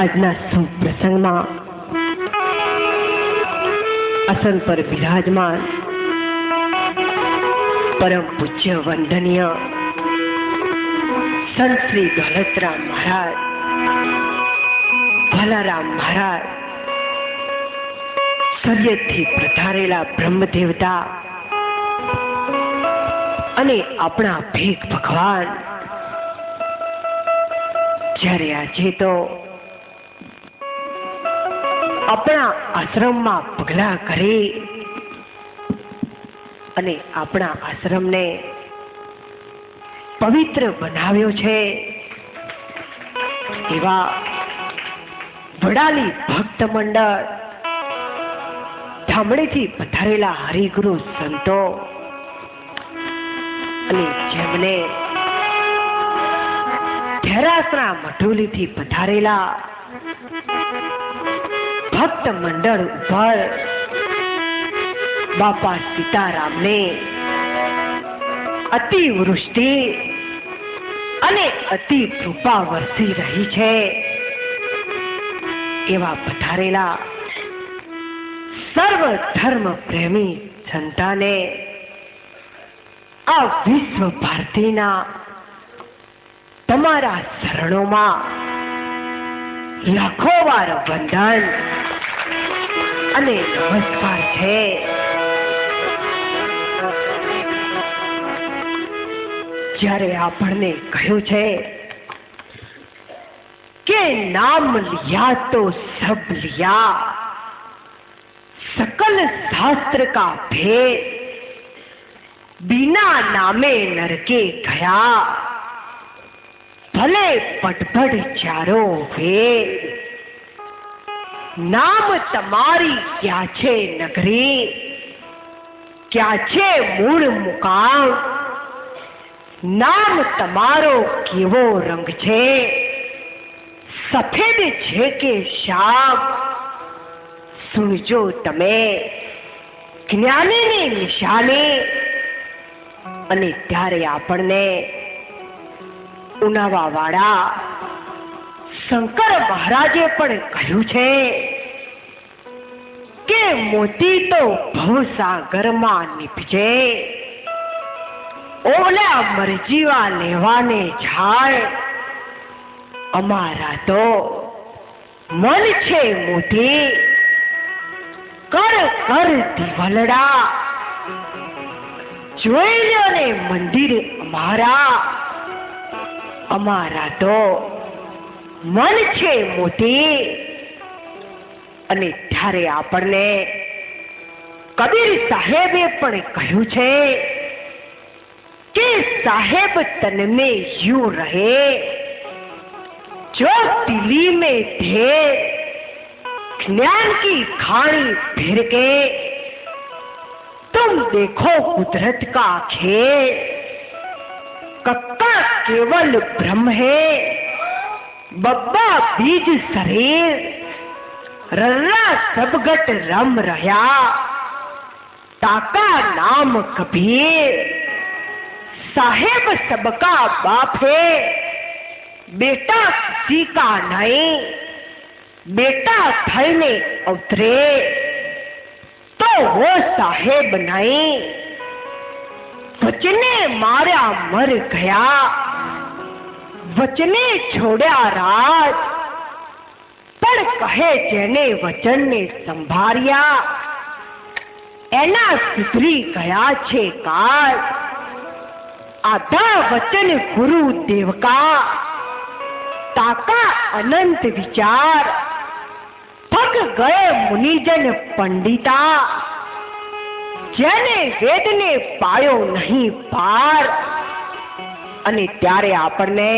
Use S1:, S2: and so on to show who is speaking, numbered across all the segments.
S1: આજના શુભ પ્રસંગમાં આસન પર બિરાજમાન પરમ પૂજ્ય વંદનીય સંત શ્રી દોલતરામ મહારાજ, ભલારામ મહારાજ, સદયથી પ્રધારેલા બ્રહ્મદેવતા અને આપણા ભેખ ભગવાન જ્યારે આજે તો આપણા આશ્રમમાં પગલા કરી અને આપણા આશ્રમને પવિત્ર બનાવ્યો છે, એવા વડાલી ભક્ત મંડળ, ધામણેથી પધારેલા હરિગુરુ સંતો અને જેમને ધેરાસણા મઢોલીથી પધારેલા ભક્ત મંડળ ઉપર બાપા સીતારામને અતિવૃષ્ટિ અને અતિ કૃપા વરસી રહી છે, એવા પધારેલા સર્વ ધર્મ પ્રેમી જનતાને આ વિશ્વ ભારતીના તમારા શરણોમાં લાખો વાર વંદન અને નમસ્કાર છે। જ્યારે આપણને કહ્યું છે કે નામ લિયા તો સબ લિયા, सकल शास्त्र का भेद, बिना नामे नरके गया, भले पटपट चारों वेद। नाम तमारी क्या छे नगरी, क्या छे मूળ मुकाम, नाम तमारो केवो रंग छे, सफेद छे के श्याम। सुनजो तमे જ્ઞાનીની નિશાની। અને ત્યારે આપણને ઉનાવાવાળા શંકર મહારાજે પણ કહ્યું છે કે મોતી તો ભવસાગરમાં નીપજે, ઓલા મરજીવા લેવાને જાય, અમારા તો મન છે મોતી, કર કર દિવાલડા, જોઈ લો ને મંદિર અમારા, અમારા તો મન છે મોતી। અને ત્યારે આપણને કબીર સાહેબે પણ કહ્યું છે કે સાહેબ તન में यूं रहे, जो दिली में ढेर ज्ञान की खानी भर के, तुम देखो कुदरत का खेल। कक्का केवल ब्रह्म है, बब्बा बीज शरीर, रर्रा सब गट रम रहा, ताका नाम कबीर, साहेब सबका बाप है, बेटा किसी का नहीं, बेटा थईने अवतरे तो वो साहेब नहीं, वचने मार्या मर गया, वचने छोड़ा राज, पर कहे जेने वचन ने संभार्या, एना सुधरी गया छे काल, आधा वचन गुरु देव का, ताका अनंत विचार, थक गए मुनिजन पंडिता, जेने वेद ने पायो नहीं पार। અને ત્યારે આપણને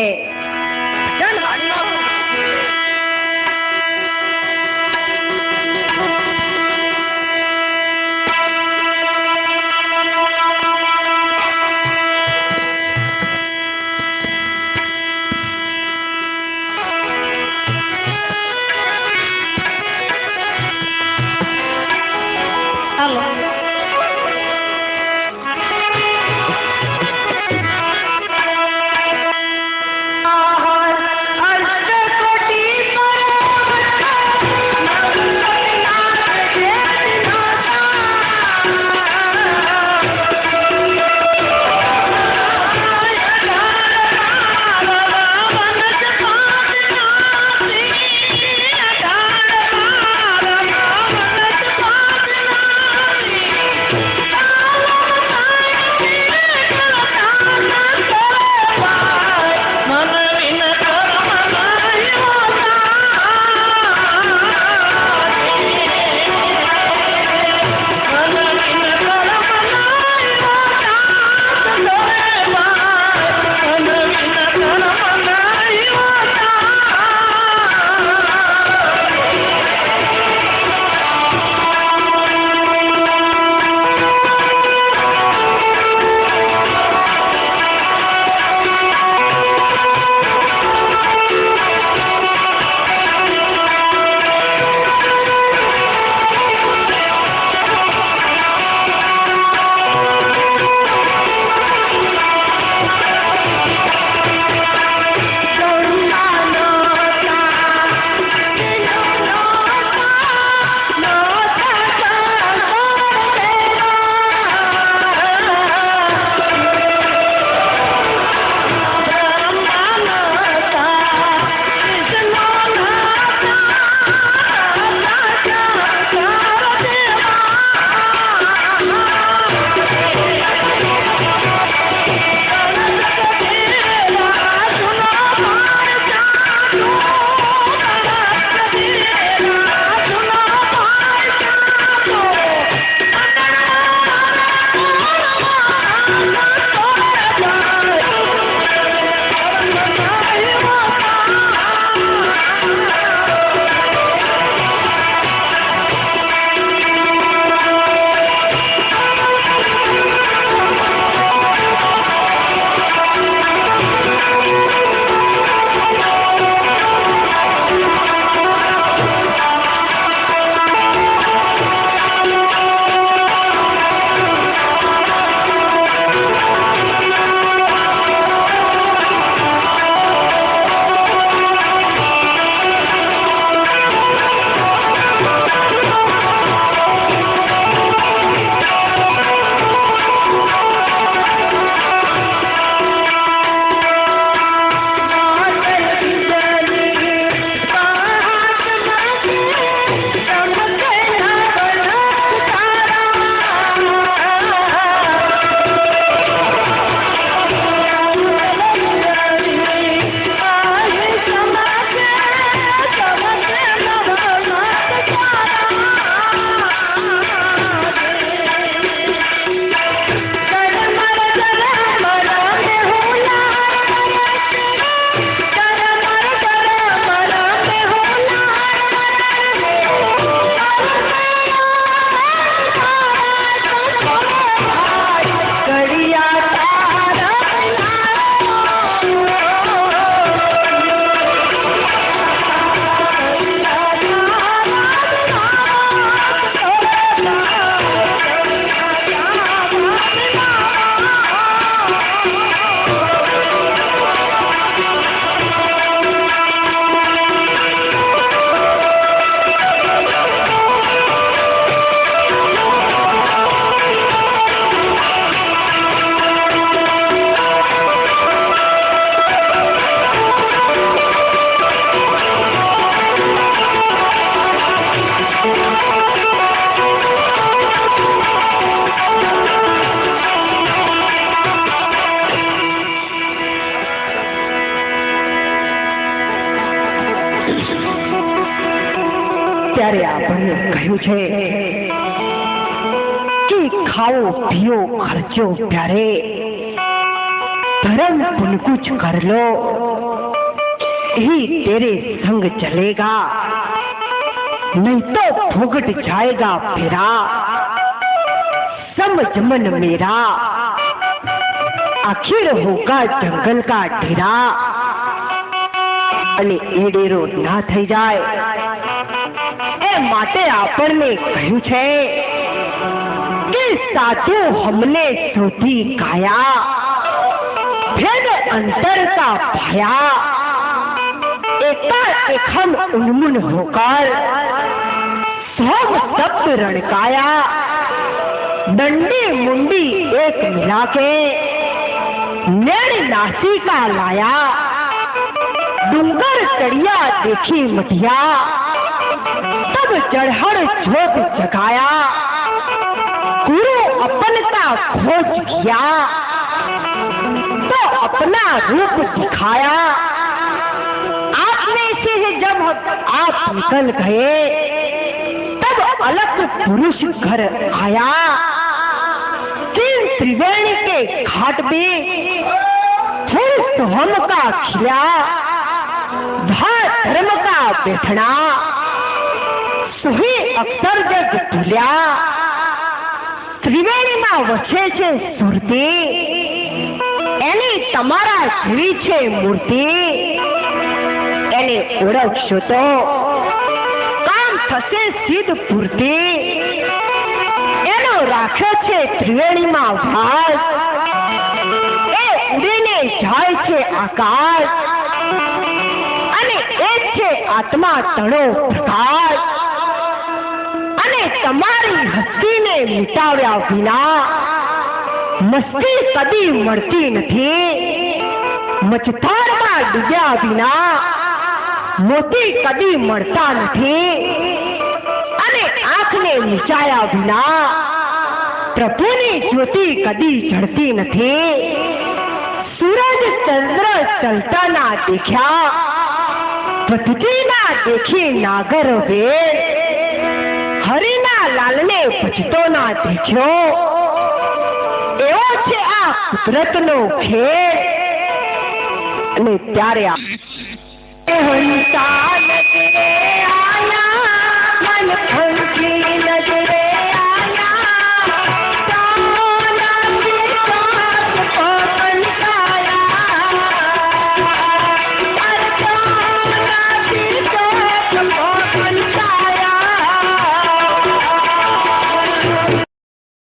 S1: ત્યારે આપણને કહ્યું છે કે ખાઓ પીઓ ખર્ચો प्यारे धर्म पुण्य कुछ कर लो ही तेरे संग चलेगा नहीं तो भुगट जाएगा फेरा समझ मन मेरा आखिर होगा जंगल का ढेरा અને એ ડેરો ના થઈ જાય એ માટે આપણને કહ્યું છે કે સાચું हमने सोधी काया भेद अंतर का पाया एकाएक हम उन्मुन होकर सब शब्द रणकाया डंडी मुंडी एक मिला के नैन नासिका लाया डूंगर चढ़िया देखी मटिया तब चढ़हड़ जोत जगाया गुरु अपन का खोज किया तो अपना रूप दिखाया आपने से जब आप निकल गए तब अलग पुरुष घर आया तीन त्रिवेणी के घाट पे फूल सोहम का खिला धर्म का बैठना सुही अक्षर जग तुल्या त्रिवेणी में वसे छे सुरती एनी तमारा जेवी छे मूर्ति एने ओळखशो तो काम थशे सिद्ध पूर्ति एनो राखे छे त्रिवेणी में वास ए उડીને જાય છે આકાશ आत्मा तणो प्रकाश अने तमारी हस्ती ने मिटाव्या विना मस्ती कदी मळती नथी मझधार में डूब्या विना मोती कदी मळता नथी अने आँख ने मीचाया विना प्रभुनी ज्योति कदी जळती नथी सूरज चंद्र चलता ना देख्या पृथ्वी ना देखी नागर वेद हरिना लाल ने भजतो ना देख्यो एवो छे आ कुदरत नो खेल अने त्यारे हंसा नजरे आया मन खंची